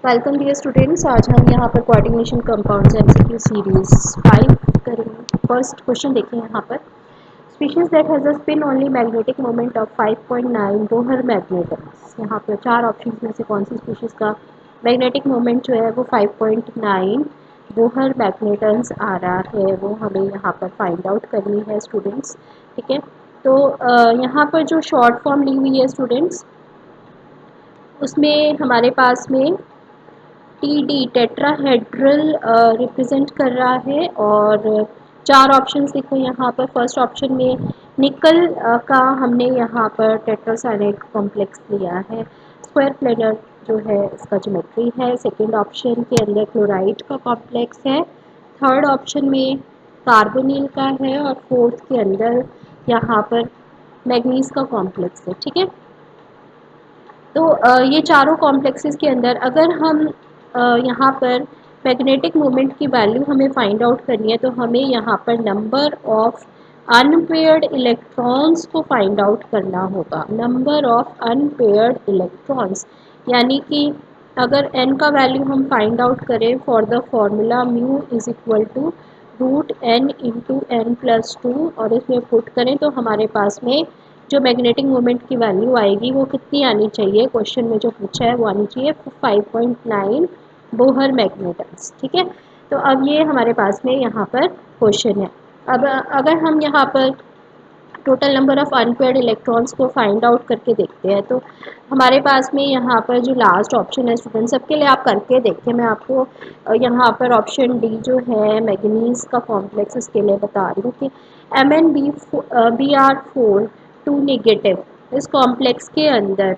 Welcome dear students. आज हम यहाँ पर कोऑर्डिनेशन कंपाउंड्स एमसीक्यू सीरीज 5 करेंगे। फर्स्ट क्वेश्चन देखिए यहाँ पर, species that has a spin only magnetic moment of 5.9 Bohr magnetons. यहाँ पर चार ऑप्शंस में से कौन सी स्पीशीज का मैग्नेटिक मोमेंट जो है वो 5.9 बोहर मैग्नेटन्स आ रहा है, वो हमें यहाँ पर फाइंड आउट करनी है स्टूडेंट्स। ठीक है, तो यहाँ पर जो शॉर्ट फॉर्म ली हुई है स्टूडेंट्स, उसमें हमारे पास में टी डी टेट्राहेड्रल रिप्रेजेंट कर रहा है। और चार ऑप्शंस देखो यहाँ पर। फर्स्ट ऑप्शन में निकल का हमने यहाँ पर टेट्रासाइनाइड कॉम्प्लेक्स लिया है। स्क्वायर प्लेनर जो है इसका ज्योमेट्री है। सेकंड ऑप्शन के अंदर क्लोराइड का कॉम्प्लेक्स है। थर्ड ऑप्शन में कार्बोनिल का है। और फोर्थ के अंदर यहाँ पर मैग्नीज का कॉम्प्लेक्स है। ठीक है, तो ये चारों कॉम्प्लेक्सेस के अंदर अगर हम यहाँ पर मैग्नेटिक मोमेंट की वैल्यू हमें फाइंड आउट करनी है, तो हमें यहाँ पर नंबर ऑफ अनपेयर्ड इलेक्ट्रॉन्स को फाइंड आउट करना होगा। नंबर ऑफ अनपेयर्ड इलेक्ट्रॉन्स, यानी कि अगर n का वैल्यू हम फाइंड आउट करें for the formula mu is equal to root n into n plus two, और इसमें पुट करें तो हमारे पास में जो मैग्नेटिक मोमेंट की वैल्यू आएगी वो कितनी आनी चाहिए, क्वेश्चन में जो पूछा है वो आनी चाहिए 5.9 बोहर मैग्नेटन्स। ठीक है, तो अब ये हमारे पास में यहाँ पर क्वेश्चन है। अब अगर हम यहाँ पर total number of unpaired electrons को फाइंड आउट करके देखते हैं, तो हमारे पास में यहाँ पर जो लास्ट ऑप्शन है स्टूडेंट, सबके लिए आप करके देखिए। मैं आपको यहाँ पर ऑप्शन डी जो है मैग्नीज का कॉम्प्लेक्स, इसके लिए बता रही हूँ कि MnBr4 2 नेगेटिव, इस कॉम्प्लेक्स के अंदर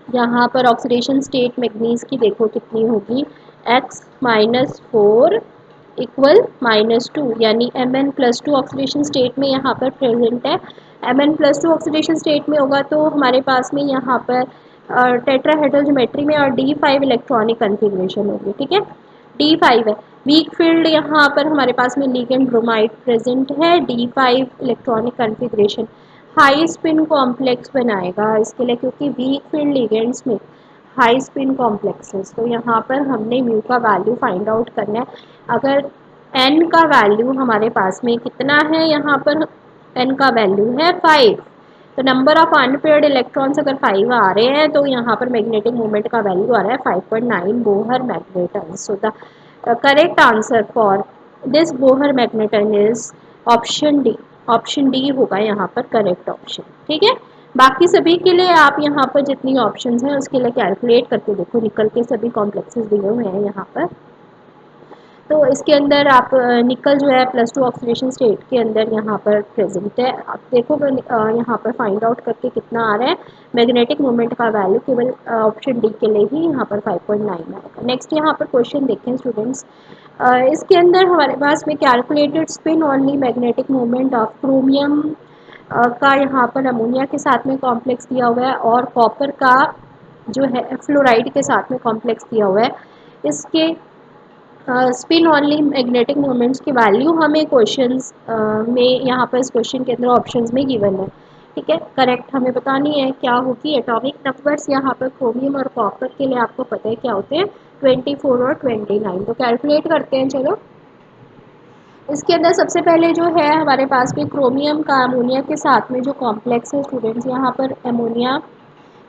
यहाँ पर ऑक्सीडेशन स्टेट मैग्नीज की देखो कितनी होगी, X-4 इक्वल -2, यानी Mn+2 ऑक्सीडेशन स्टेट में यहाँ पर प्रेजेंट है। Mn+2 ऑक्सीडेशन स्टेट में होगा तो हमारे पास में यहाँ पर टेट्राहेड्रल ज्योमेट्री में और D5 इलेक्ट्रॉनिक कन्फिग्रेशन होगी। ठीक है, D5 है। वीक फील्ड यहाँ पर हमारे पास में लिगेंड ब्रोमाइड प्रेजेंट है। D5 electronic configuration high spin complex बनाएगा इसके लिए, क्योंकि वीक फील्ड लिगेंड्स में हाई स्पिन कॉम्प्लेक्सेस। तो यहाँ पर हमने म्यू का वैल्यू फाइंड आउट करना है। अगर एन का वैल्यू हमारे पास में कितना है, यहाँ पर एन का वैल्यू है 5, तो नंबर ऑफ अनपेयर्ड इलेक्ट्रॉन्स अगर 5 आ रहे हैं तो यहाँ पर मैग्नेटिक मोमेंट का वैल्यू आ रहा है 5.9 Bohr magneton. So the correct answer for this Bohr magneton is option D. Option D होगा यहाँ पर करेक्ट ऑप्शन। ठीक है, बाकी सभी के लिए आप यहाँ पर जितनी ऑप्शंस हैं उसके लिए कैलकुलेट करके देखो। निकल के सभी कॉम्प्लेक्सेस दिए हुए हैं यहाँ पर। तो इसके अंदर आप निकल जो है +2 ऑक्सीडेशन स्टेट के अंदर यहाँ पर प्रेजेंट है। आप देखो यहाँ पर फाइंड आउट करके कितना आ रहा है मैग्नेटिक मोमेंट का वैल्यू, केवल ऑप्शन डी के लिए ही यहाँ पर 5.9 आएगा। नेक्स्ट यहाँ पर क्वेश्चन देखें स्टूडेंट्स, इसके अंदर हमारे पास में calculated spin only magnetic moment of chromium का यहाँ पर अमोनिया के साथ में कॉम्प्लेक्स दिया हुआ है, और कॉपर का जो है फ्लोराइड के साथ में कॉम्प्लेक्स दिया हुआ है। इसके स्पिन ओनली मैग्नेटिक मोमेंट्स की वैल्यू हमें क्वेश्चंस में यहाँ पर इस क्वेश्चन के अंदर ऑप्शंस में गिवन है। ठीक है, करेक्ट हमें बतानी है क्या होगी। एटॉमिक नंबर्स यहाँ पर क्रोमियम और कॉपर के लिए आपको पता है क्या होते हैं, 24 और 29। तो कैलकुलेट करते हैं चलो। इसके अंदर सबसे पहले जो है हमारे पास में क्रोमियम का अमोनिया के साथ में जो कॉम्प्लेक्स है स्टूडेंट्स, यहाँ पर अमोनिया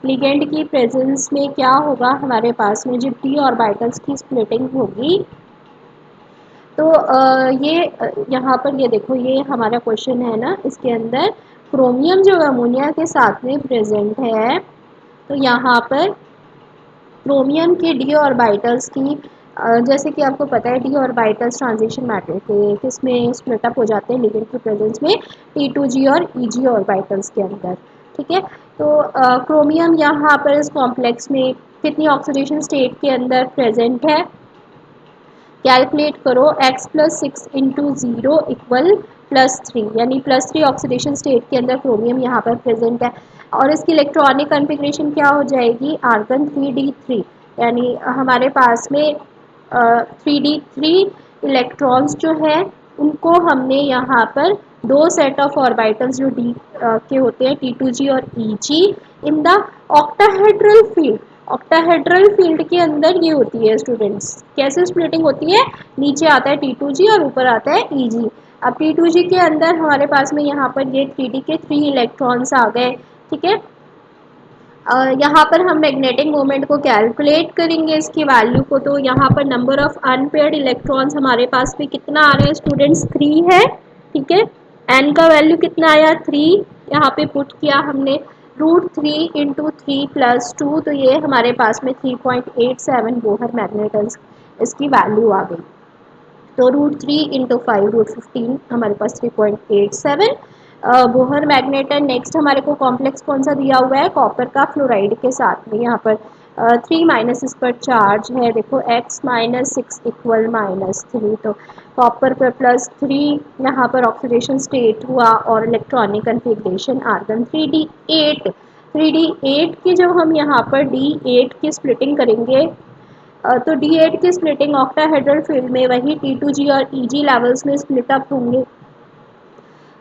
लिगेंड की प्रेजेंस में क्या होगा, हमारे पास में जब डी ऑर्बिटल्स की स्प्लिटिंग होगी तो ये यहाँ पर ये देखो, ये हमारा क्वेश्चन है ना, इसके अंदर क्रोमियम जो अमोनिया के साथ में प्रेजेंट है, तो यहाँ पर क्रोमियम के डी ऑर्बिटल्स की जैसे कि आपको पता है डी ऑर्बिटल्स ट्रांजिशन मैटर के किसमें स्प्लिट अप हो जाते हैं लिगेंड की प्रेजेंस में, T2G और EG ऑर्बिटल्स के अंदर। ठीक है, तो क्रोमियम यहाँ पर इस कॉम्प्लेक्स में कितनी ऑक्सीडेशन स्टेट के अंदर प्रेजेंट है, कैलकुलेट करो। x+6 इंटू 0 इक्वल +3, यानी +3 ऑक्सीडेशन स्टेट के अंदर क्रोमियम यहाँ पर प्रेजेंट है। और इसकी इलेक्ट्रॉनिक कन्फिग्रेशन क्या हो जाएगी, आर्गन 3d3, यानी हमारे पास में 3d3 इलेक्ट्रॉन्स जो है उनको हमने यहाँ पर दो सेट ऑफ ऑर्बिटल्स जो डी के होते हैं T2G और EG in the octahedral field, octahedral field के अंदर ये होती है स्टूडेंट्स, कैसे स्प्लिटिंग होती है, नीचे आता है T2G और ऊपर आता है EG। अब T2G के अंदर हमारे पास में यहाँ पर ये 3D के 3 इलेक्ट्रॉन्स आ गए, ठीक है। यहाँ पर हम मैग्नेटिक मोमेंट को कैलकुलेट करेंगे इसकी वैल्यू को, तो यहाँ पर नंबर ऑफ अनपेयर्ड इलेक्ट्रॉन्स हमारे पास में कितना आ रहे हैं स्टूडेंट्स, 3 है, ठीक है। एन का वैल्यू कितना आया, 3, यहाँ पे पुट किया हमने √3 इंटू 3+2, तो ये हमारे पास में 3.87 बोहर मैग्नेटन्स इसकी वैल्यू आ गई। तो √3 इंटू 5 √15 हमारे पास 3.87 बोहर मैग्नेट है। नेक्स्ट हमारे को कॉम्प्लेक्स कौन सा दिया हुआ है, कॉपर का फ्लोराइड के साथ में, यहाँ पर 3 माइनस इस पर चार्ज है, देखो x-6 इक्वल -3, तो कॉपर पर +3 यहाँ पर ऑक्सीडेशन स्टेट हुआ और electronic configuration argon 3d8। 3d8 की जब हम यहाँ पर d8 की स्प्लिटिंग करेंगे तो D8 की स्प्लिटिंग ऑक्टाहेड्रल फील्ड में वही T2G और EG लेवल्स में स्प्लिट अप होंगे।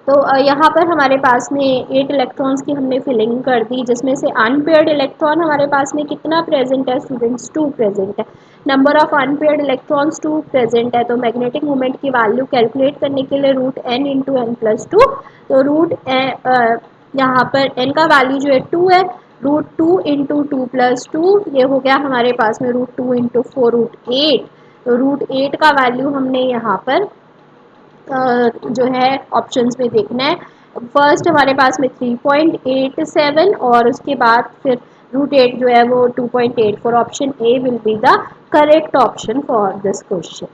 तो यहाँ पर हमारे पास में 8 इलेक्ट्रॉन्स की हमने फिलिंग कर दी, जिसमें से अनपेयर्ड इलेक्ट्रॉन हमारे पास में कितना प्रेजेंट है स्टूडेंट्स, 2 प्रेजेंट है। Number of unpaired electrons 2 present है, तो मैग्नेटिक मोमेंट की वैल्यू कैलकुलेट करने के लिए √n इंटू n+2, तो यहाँ पर n का वैल्यू जो है 2 है, √2 इंटू 2+2 ये हो गया हमारे पास में √2 इंटू 4 √8, तो √8 का वैल्यू हमने यहाँ पर जो है ऑप्शंस में देखना है। फर्स्ट हमारे पास में 3.87 और उसके बाद फिर √8 जो है वो 2.84, option a will be the correct option for this question.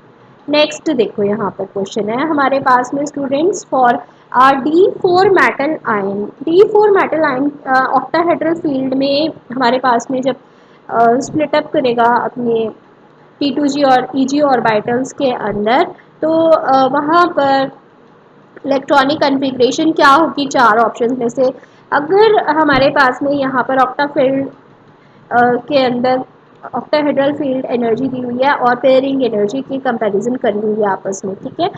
Next देखो यहाँ पर क्वेश्चन है हमारे पास में students, for D4 metal ion, D4 metal ion octahedral field में हमारे पास में जब स्प्लिट अप करेगा अपने T2G और EG ऑर्बिटल्स के अंदर, तो वहाँ पर इलेक्ट्रॉनिक कन्फिग्रेशन क्या होगी, 4 ऑप्शन में से। अगर हमारे पास में यहाँ पर ऑक्टा फील्ड के अंदर ऑक्टाहेड्रल फील्ड एनर्जी दी हुई है और पेयरिंग एनर्जी की कंपैरिजन करनी हुई है आपस में, ठीक है।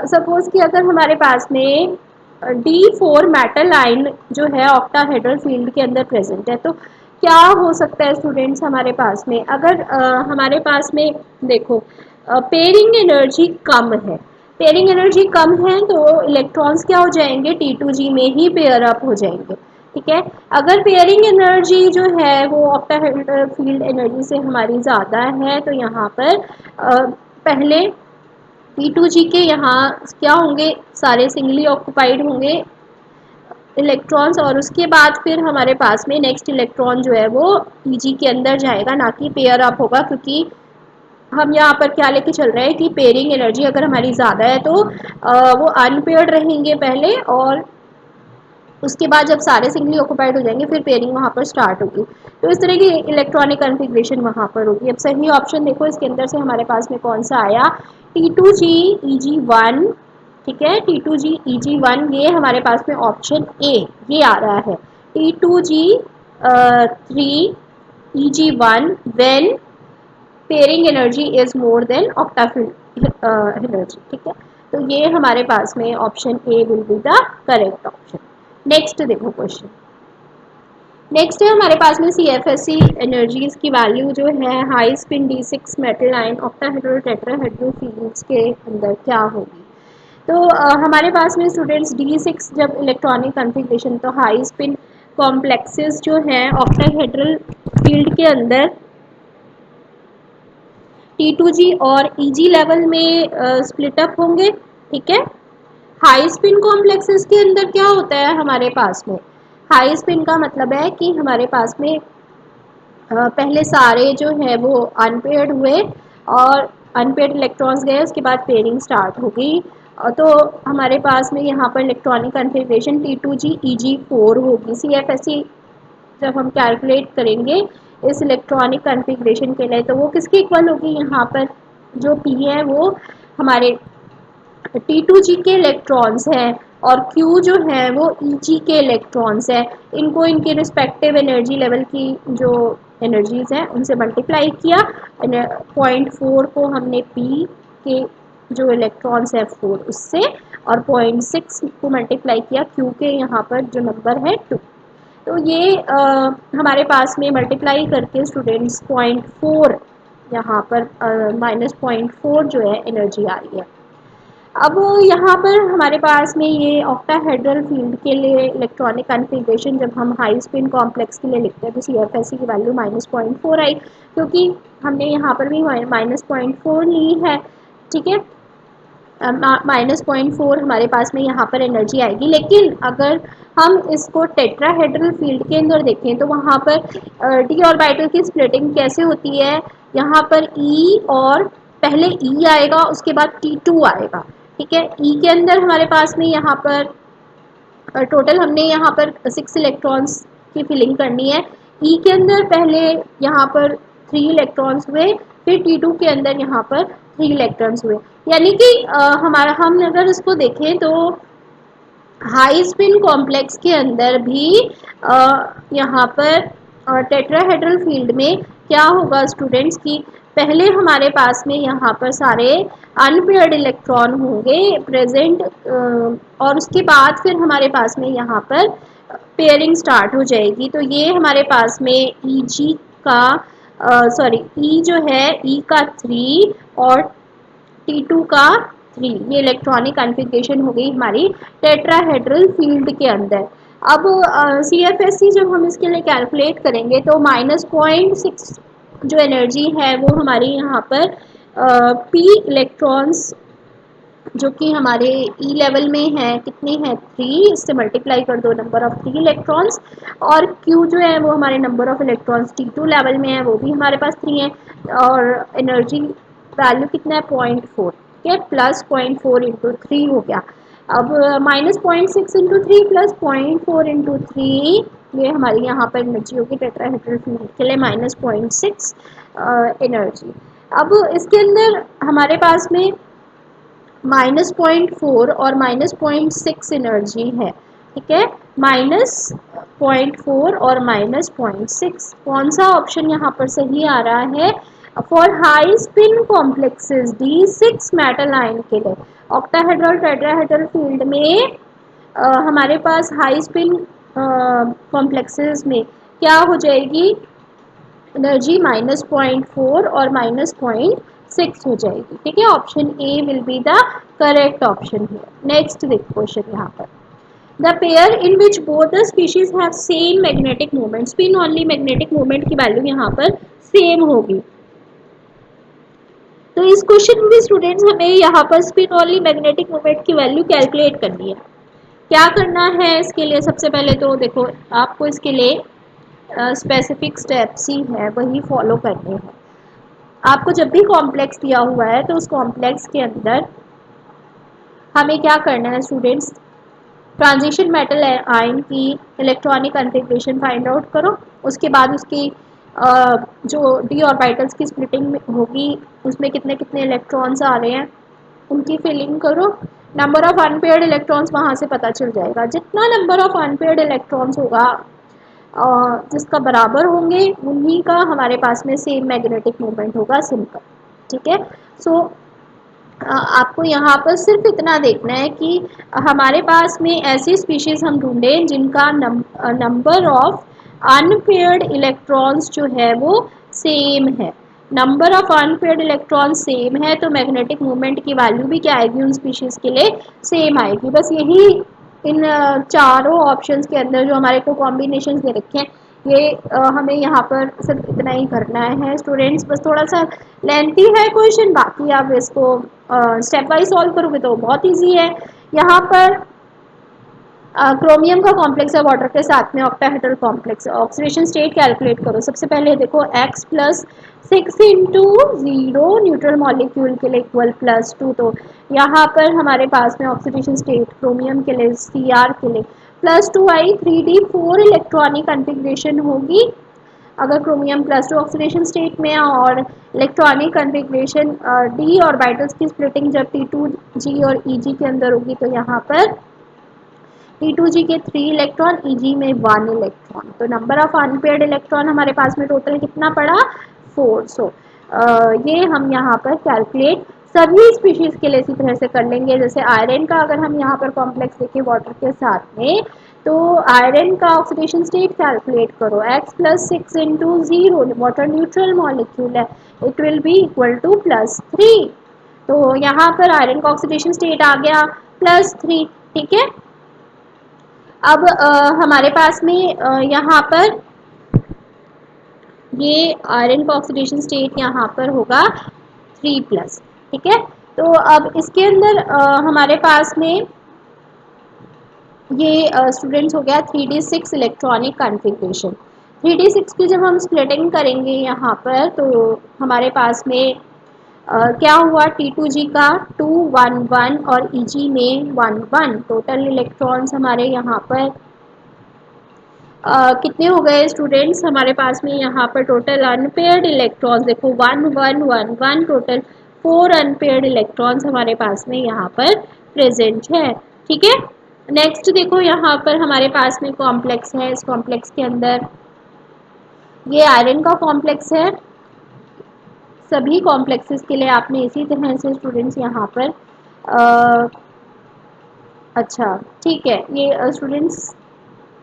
सपोज कि अगर हमारे पास में D4 मेटल आयन जो है ऑक्टाहेड्रल फील्ड के अंदर प्रेजेंट है, तो क्या हो सकता है स्टूडेंट्स हमारे पास में, अगर हमारे पास में देखो पेयरिंग एनर्जी कम है, पेयरिंग एनर्जी कम है तो इलेक्ट्रॉन्स क्या हो जाएंगे, T2G में ही पेयर अप हो जाएंगे, ठीक है। अगर पेयरिंग एनर्जी जो है वो ऑक्टाहेड्रल फील्ड एनर्जी से हमारी ज़्यादा है, तो यहाँ पर पहले T2G के यहाँ क्या होंगे, सारे सिंगली ऑक्यूपाइड होंगे इलेक्ट्रॉन्स, और उसके बाद फिर हमारे पास में नेक्स्ट इलेक्ट्रॉन जो है वो EG के अंदर जाएगा, ना कि पेयर अप होगा, क्योंकि हम यहाँ पर क्या लेके चल रहे हैं कि पेयरिंग एनर्जी अगर हमारी ज़्यादा है तो वो अनपेयर्ड रहेंगे पहले, और उसके बाद जब सारे सिंगली ऑक्यूपाइड हो जाएंगे फिर पेयरिंग वहाँ पर स्टार्ट होगी, तो इस तरह की इलेक्ट्रॉनिक कन्फिग्रेशन वहाँ पर होगी। अब सही ऑप्शन देखो इसके अंदर से हमारे पास में कौन सा आया, T2G EG1, ठीक है, T2G EG1 ये हमारे पास में ऑप्शन ए ये आ रहा है, T2G 3 EG1 when pairing energy is more than octa field energy, ठीक है। तो ये हमारे पास में option a will be the correct option. Next देखो क्वेश्चन, नेक्स्ट है हमारे पास में CFSE एनर्जीज की वैल्यू जो है high spin D6 metal ion octahedral tetrahedral fields के अंदर क्या होगी। तो हमारे पास में स्टूडेंट्स D6 जब इलेक्ट्रॉनिक कन्फिग्रेशन, तो हाई स्पिन कॉम्प्लेक्सेस जो हैं ऑक्टाहेड्रल फील्ड के अंदर T2G और EG लेवल में स्प्लिट अप होंगे, ठीक है। हाई स्पिन कॉम्प्लेक्सेस के अंदर क्या होता है हमारे पास में, हाई स्पिन का मतलब है कि हमारे पास में पहले सारे जो है वो अनपेयर्ड हुए और अनपेयर्ड इलेक्ट्रॉन्स गए, उसके बाद पेयरिंग स्टार्ट हो गई, तो हमारे पास में यहाँ पर इलेक्ट्रॉनिक कन्फिग्रेशन T2G EG4 होगी। CFSE जब हम कैलकुलेट करेंगे इस इलेक्ट्रॉनिक कन्फिग्रेशन के लिए, तो वो किसके इक्वल होगी, यहाँ पर जो P है वो हमारे T2G के इलेक्ट्रॉन्स हैं और Q जो है वो EG के इलेक्ट्रॉन्स हैं, इनको इनके रिस्पेक्टिव एनर्जी लेवल की जो एनर्जीज हैं उनसे मल्टीप्लाई किया, 0.4 को हमने P के जो इलेक्ट्रॉन्स है 4 उससे, और 0.6 को मल्टीप्लाई किया Q के यहाँ पर जो नंबर है 2। तो ये हमारे पास में मल्टीप्लाई करके स्टूडेंट्स 0.4 यहाँ पर -0.4 जो है एनर्जी आ रही है। अब यहाँ पर हमारे पास में ये ऑक्टाहेड्रल फील्ड के लिए इलेक्ट्रॉनिक कन्फिग्रेशन जब हम हाई स्पिन कॉम्प्लेक्स के लिए लिखते हैं तो CFSE की वैल्यू -0.4 आई, क्योंकि हमने यहाँ पर भी -0.4 ली है। ठीक है, -0.4 हमारे पास में यहाँ पर एनर्जी आएगी। लेकिन अगर हम इसको टेट्राहेड्रल फील्ड के अंदर देखें तो वहाँ पर डी ऑर्बिटल की स्प्लिटिंग कैसे होती है, यहाँ पर E और पहले E आएगा उसके बाद T2 आएगा। ठीक है, E के अंदर हमारे पास में यहाँ पर टोटल हमने यहाँ पर 6 इलेक्ट्रॉन्स की फिलिंग करनी है। E के अंदर पहले यहाँ पर 3 इलेक्ट्रॉन्स हुए, फिर T2 के अंदर यहाँ पर 3 इलेक्ट्रॉन्स हुए। यानी कि हमारा हम अगर इसको देखें तो हाई स्पिन कॉम्प्लेक्स के अंदर भी यहाँ पर टेट्राहेड्रल फील्ड में क्या होगा स्टूडेंट्स की पहले हमारे पास में यहाँ पर सारे अनपेयर्ड इलेक्ट्रॉन होंगे प्रेजेंट, और उसके बाद फिर हमारे पास में यहाँ पर पेयरिंग स्टार्ट हो जाएगी। तो ये हमारे पास में ई का सॉरी ई जो है ई का 3 और T2 का 3, ये इलेक्ट्रॉनिक कॉन्फ़िगरेशन हो गई हमारी टेट्राहेड्रल फील्ड के अंदर। अब CFSE जब हम इसके लिए कैलकुलेट करेंगे तो -0.6 जो एनर्जी है वो हमारी यहाँ पर P इलेक्ट्रॉन्स जो कि हमारे E लेवल में है, कितने हैं 3, इससे मल्टीप्लाई कर दो नंबर ऑफ 3 इलेक्ट्रॉन्स, और Q जो है वो हमारे number of electrons T2 level में है, वो भी हमारे पास 3 है, और एनर्जी वैल्यू कितना है 0.4। ठीक है, प्लस 0.4 इंटू 3 हो गया। अब -0.6 इंटू 3 प्लस 0.4 इंटू 3, ये हमारी यहाँ पर एनर्जी होगी टेट्राहेड्रल फील्ड के लिए -0.6 एनर्जी। अब इसके अंदर हमारे पास में -0.4 और -0.6 एनर्जी है। ठीक है, -0.4 और -0.6 कौन सा ऑप्शन यहाँ पर सही आ रहा है for high spin complexes D6 metal ion के लिए। ऑक्टाहेड्रल टेट्राहेड्रल फील्ड में हमारे पास हाई स्पिन कॉम्प्लेक्सेस में क्या हो जाएगी एनर्जी -0.4 और -0.6 हो जाएगी। ठीक है, option a will be the correct option है। नेक्स्ट देखो क्वेश्चन यहाँ पर, the pair in which both the species have same magnetic moment, spin only magnetic moment की वैल्यू यहाँ पर सेम होगी। तो इस क्वेश्चन में भी स्टूडेंट्स हमें यहाँ पर स्पिन ओनली मैग्नेटिक मोमेंट की वैल्यू कैलकुलेट करनी है। क्या करना है इसके लिए, सबसे पहले तो देखो आपको इसके लिए स्पेसिफिक स्टेप्स ही है वही फॉलो करने हैं। आपको जब भी कॉम्प्लेक्स दिया हुआ है तो उस कॉम्प्लेक्स के अंदर हमें क्या करना है स्टूडेंट्स, ट्रांजिशन मेटल आयन की इलेक्ट्रॉनिक कॉन्फ़िगरेशन फाइंड आउट करो। उसके बाद उसकी जो डी ऑर्बिटल्स की स्प्लिटिंग होगी उसमें कितने कितने इलेक्ट्रॉन्स आ रहे हैं उनकी फिलिंग करो। नंबर ऑफ अनपेयर्ड इलेक्ट्रॉन्स वहाँ से पता चल जाएगा। जितना नंबर ऑफ अनपेयर्ड इलेक्ट्रॉन्स होगा जिसका बराबर होंगे उन्हीं का हमारे पास में सेम मैग्नेटिक मोमेंट होगा, सिंपल। ठीक है, सो आपको यहाँ पर सिर्फ इतना देखना है कि हमारे पास में ऐसी स्पीशीज़ हम ढूंढें जिनका नंबर ऑफ अनपेयर्ड इलेक्ट्रॉन्स जो है वो सेम है। Number of unpaired electron same है तो मैग्नेटिक मोमेंट की वैल्यू भी क्या आएगी उन स्पीशीज़ के लिए सेम आएगी। बस यही इन चारों ऑप्शंस के अंदर जो हमारे को कॉम्बिनेशन दे रखे हैं ये हमें यहाँ पर सिर्फ इतना ही करना है स्टूडेंट्स। बस थोड़ा सा लेंथी है क्वेश्चन, बाकी आप इसको स्टेप बाय सॉल्व करोगे तो बहुत इजी है। यहाँ पर क्रोमियम का कॉम्प्लेक्स है वाटर के साथ में octahedral complex, oxidation state calculate करो। सबसे पहले देखो x plus 6 into 0 neutral molecule के लिए इक्वल +2, तो यहाँ पर हमारे पास में ऑक्सीडेशन स्टेट क्रोमियम के लिए Cr के लिए +2 आई, 3d4 इलेक्ट्रॉनिक कन्फिग्रेशन होगी अगर क्रोमियम +2 ऑक्सीडेशन स्टेट में है, और इलेक्ट्रॉनिक कन्फिग्रेशन डी ऑर्बिटल्स की स्प्लिटिंग जब T2g और Eg के अंदर होगी तो यहाँ पर T2g के 3 इलेक्ट्रॉन, Eg में 1 इलेक्ट्रॉन, तो नंबर ऑफ अनपेयर्ड इलेक्ट्रॉन हमारे पास में टोटल कितना पड़ा 4। सो ये हम यहाँ पर कैलकुलेट सभी स्पीशीज़ के लिए इसी तरह से कर लेंगे। जैसे आयरन का अगर हम यहाँ पर कॉम्प्लेक्स देखें वाटर के साथ में तो आयरन का ऑक्सीडेशन स्टेट कैलकुलेट करो, x+6 into zero, water neutral molecule है, it will be equal to +3। तो यहाँ पर आयरन का ऑक्सीडेशन स्टेट आ गया +3। ठीक है, अब हमारे पास में यहाँ पर ये आयरन का ऑक्सीडेशन स्टेट यहाँ पर होगा 3+। ठीक है, तो अब इसके अंदर हमारे पास में ये स्टूडेंट्स हो गया 3d6 इलेक्ट्रॉनिक कॉन्फ़िगरेशन। 3d6 की जब हम स्प्लिटिंग करेंगे यहाँ पर तो हमारे पास में क्या हुआ, T2G का 2 1 1 और Eg में 1 1, टोटल इलेक्ट्रॉन्स हमारे यहाँ पर कितने हो गए स्टूडेंट्स, हमारे पास में यहाँ पर टोटल अनपेयर्ड इलेक्ट्रॉन्स देखो 1 1 1 1, टोटल 4 अनपेयर्ड इलेक्ट्रॉन्स हमारे पास में यहाँ पर प्रेजेंट है। ठीक है, नेक्स्ट देखो यहाँ पर हमारे पास में कॉम्प्लेक्स है, इस कॉम्प्लेक्स के अंदर ये आयरन का कॉम्प्लेक्स है। सभी कॉम्प्लेक्सेस के लिए आपने इसी तरह से स्टूडेंट्स यहाँ पर अच्छा ठीक है, ये स्टूडेंट्स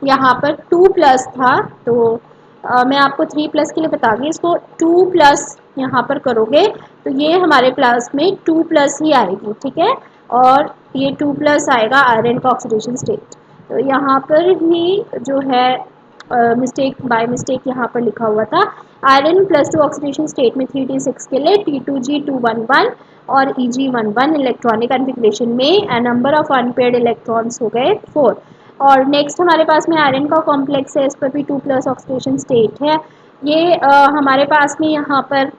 यहाँ पर 2+ था, तो मैं आपको 3+ के लिए बता दूँ, इसको 2+ यहाँ पर करोगे तो ये हमारे प्लस में 2+ ही आएगी। ठीक है, और ये 2+ आएगा आयरन का ऑक्सीडेशन स्टेट। तो यहाँ पर ही जो है मिस्टेक बाय मिस्टेक यहाँ पर लिखा हुआ था, आयरन +2 ऑक्सीडेशन स्टेट में 3d6 के लिए T2G 211 और Eg11 इलेक्ट्रॉनिक कॉन्फ़िगरेशन में नंबर ऑफ अनपेयर्ड इलेक्ट्रॉन्स हो गए 4। और नेक्स्ट हमारे पास में आयरन का कॉम्प्लेक्स है, इस पर भी 2+ ऑक्सीडेशन स्टेट है। ये हमारे पास में यहाँ पर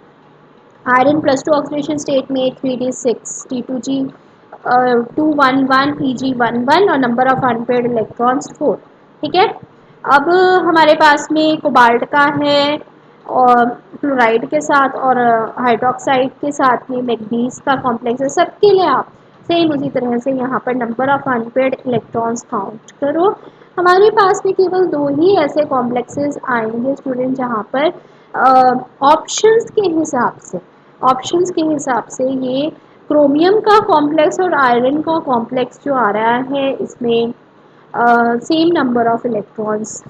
आयरन +2 ऑक्सीडेशन स्टेट में 3d6 T2G 211 Eg11 और नंबर ऑफ अनपेयर्ड इलेक्ट्रॉन्स 4। ठीक है, अब हमारे पास में कोबाल्ट का है और क्लोराइड के साथ और हाइड्रोक्साइड के साथ में मैग्नीज का कॉम्प्लेक्स है। सबके लिए आप सेम उसी तरह से यहाँ पर number of unpaired electrons count करो। हमारे पास में केवल 2 ही ऐसे कॉम्प्लेक्सेस आएंगे स्टूडेंट जहाँ पर ऑप्शंस के हिसाब से ये क्रोमियम का कॉम्प्लेक्स और आयरन का कॉम्प्लेक्स जो आ रहा है इसमें same number of electrons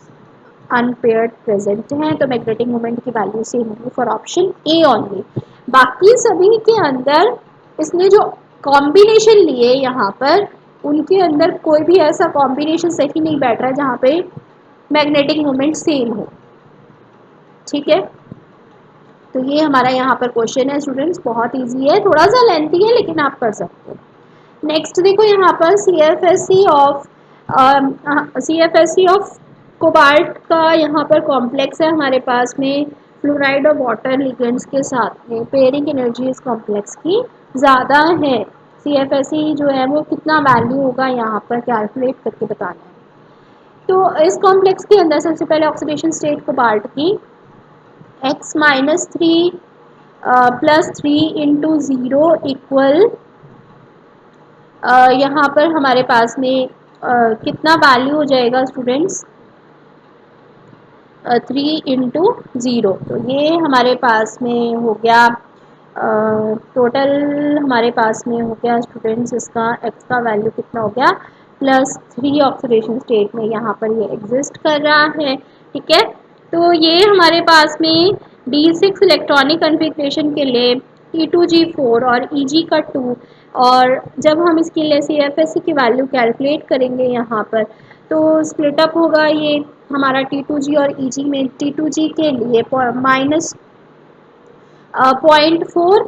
unpaired present हैं, तो मैग्नेटिक मोमेंट की वैल्यू सेम होगी फॉर ऑप्शन ए ओनली। बाकी सभी के अंदर इसने जो कॉम्बिनेशन लिए यहाँ पर उनके अंदर कोई भी ऐसा कॉम्बिनेशन सही नहीं बैठ रहा है जहाँ पे मैग्नेटिक मोमेंट सेम हो। ठीक है, तो ये हमारा यहाँ पर क्वेश्चन है स्टूडेंट्स, बहुत इजी है, थोड़ा सा लेंथी है लेकिन आप कर सकते हो। नेक्स्ट देखो यहाँ पर CFSC ऑफ कोबाल्ट का यहाँ पर कॉम्प्लेक्स है हमारे पास में फ्लोराइड और वाटर लिगेंड्स के साथ में, पेयरिंग एनर्जी इस कॉम्प्लेक्स की ज़्यादा है। CFSC जो है वो कितना वैल्यू होगा यहाँ पर कैलकुलेट करके बताना है। तो इस कॉम्प्लेक्स के अंदर सबसे पहले ऑक्सीडेशन स्टेट कोबाल्ट की x-3 +3 इंटू 0 इक्वल यहाँ पर हमारे पास में कितना वैल्यू हो जाएगा स्टूडेंट्स, 3 इंटू 0, तो ये हमारे पास में हो गया टोटल हमारे पास में हो गया स्टूडेंट्स, इसका x का वैल्यू कितना हो गया +3 ऑक्सीडेशन स्टेट में यहाँ पर ये एग्जिस्ट कर रहा है। ठीक है, तो ये हमारे पास में D6 इलेक्ट्रॉनिक कन्फिग्रेशन के लिए T2G4 और Eg का 2, और जब हम इसके लिए CFSC की वैल्यू कैलकुलेट करेंगे यहाँ पर तो स्प्लिटअप होगा ये हमारा T2G और Eg में, T2G के लिए -0.4।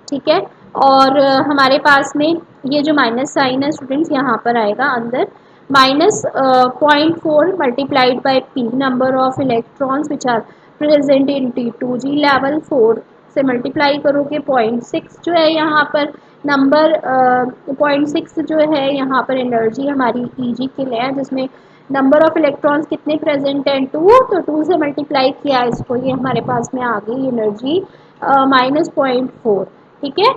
ठीक है, और हमारे पास में ये जो माइनस साइन है स्टूडेंट्स यहाँ पर आएगा अंदर, -0.4 multiplied by P number of electrons which are present in T2G level 4 से मल्टीप्लाई करोगे 0.6 जो है यहाँ पर नंबर 0.6 जो है यहाँ पर एनर्जी हमारी Eg के लिए है, जिसमें नंबर ऑफ इलेक्ट्रॉन्स कितने प्रेजेंट हैं 2, तो 2 से मल्टीप्लाई किया इसको, ये हमारे पास में आ गई एनर्जी -0.4। ठीक है,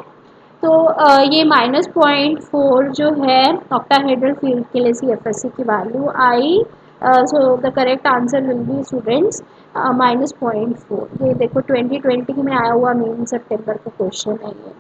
तो ये -0.4 जो है ऑक्टाहेड्रल फील्ड के लिए CFSC की value I, so the correct answer will be students -0.4। ये देखो 2020 में आया हुआ मेन सितंबर का क्वेश्चन है ये।